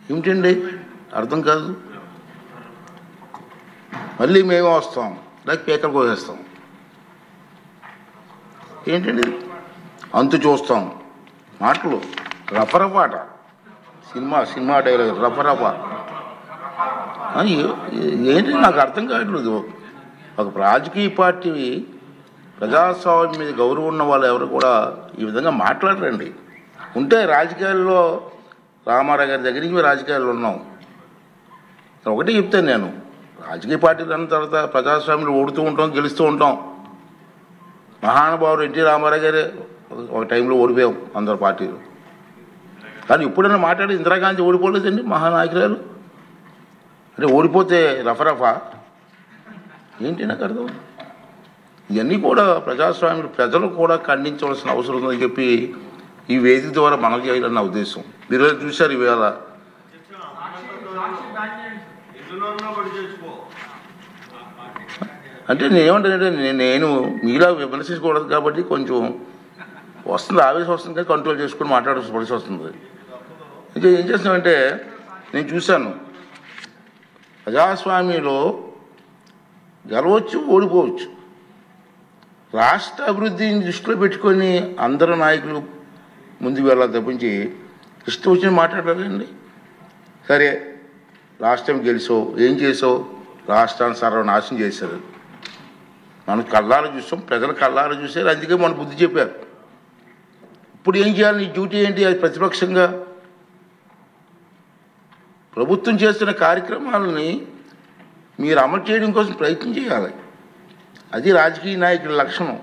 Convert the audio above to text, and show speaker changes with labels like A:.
A: ఏమిటండి అర్థం కాదు. మళ్ళీ మేము వస్తాం లేక పేకలు కోసేస్తాం. ఏంటండి అంతు చూస్తాం మాటలు రఫరఫాట. Cinema dialogue రఫరఫా. ఏంటి నాకు అర్థం కావట్లేదు. ఒక రాజకీయ పార్టీ ప్రజాస్వామ్యం మీద గౌరవం ఉన్న వాళ్ళు ఎవరు కూడా ఈ విధంగా మాట్లాడరండి. ఉంటే రాజకీయాల్లో రామారావు గారి దగ్గర నుంచి రాజకీయాల్లో ఉన్నాం. ఒకటే చెప్తాను నేను, రాజకీయ పార్టీలు అన్న తర్వాత ప్రజాస్వామ్యంలో ఓడుతూ ఉంటాం, గెలుస్తూ ఉంటాం. మహానుభావుడు ఎన్టీ రామారావు గారే ఒక టైంలో ఓడిపోయాం అందరు పార్టీలు. కానీ ఇప్పుడైనా మాట్లాడి ఇందిరాగాంధీ ఓడిపోలేదండి మహానాయకురాలు. అంటే ఓడిపోతే రఫరఫా ఏంటి నాకు అర్థం. ఇవన్నీ కూడా ప్రజాస్వామ్యం ప్రజలు కూడా ఖండించవలసిన అవసరం ఉందని చెప్పి ఈ వేదిక ద్వారా మనం చేయాలన్న ఉద్దేశం. మీరు చూశారు ఇవాళ అంటే నేనేమంటానంటే నేను మీలా విమర్శించకూడదు కాబట్టి కొంచెం వస్తుంది, ఆవేశం వస్తుంది కానీ కంట్రోల్ చేసుకుని మాట్లాడాల్సి వస్తుంది. ఇంకా ఏం చేస్తామంటే నేను చూశాను ప్రజాస్వామ్యంలో గెలవచ్చు ఓడిపోవచ్చు. రాష్ట్ర అభివృద్ధిని దృష్టిలో పెట్టుకొని అందరు నాయకులు ముందుకు వెళ్ళాలి తప్పించి ఇష్టం వచ్చిన మాట్లాడాలండి. సరే లాస్ట్ టైం గెలిచావు, ఏం చేసావు? రాష్ట్రాన్ని సర్వనాశనం చేశారు. మనం కళ్ళారు చూసాం, ప్రజలు కళ్ళారు చూశారు, అందుకే మన బుద్ధి చెప్పారు. ఇప్పుడు ఏం చేయాలి? నీ డ్యూటీ ఏంటి? అది ప్రతిపక్షంగా ప్రభుత్వం చేస్తున్న కార్యక్రమాలని మీరు అమలు చేయడం కోసం ప్రయత్నం చేయాలి. అది రాజకీయ నాయకుల లక్షణం.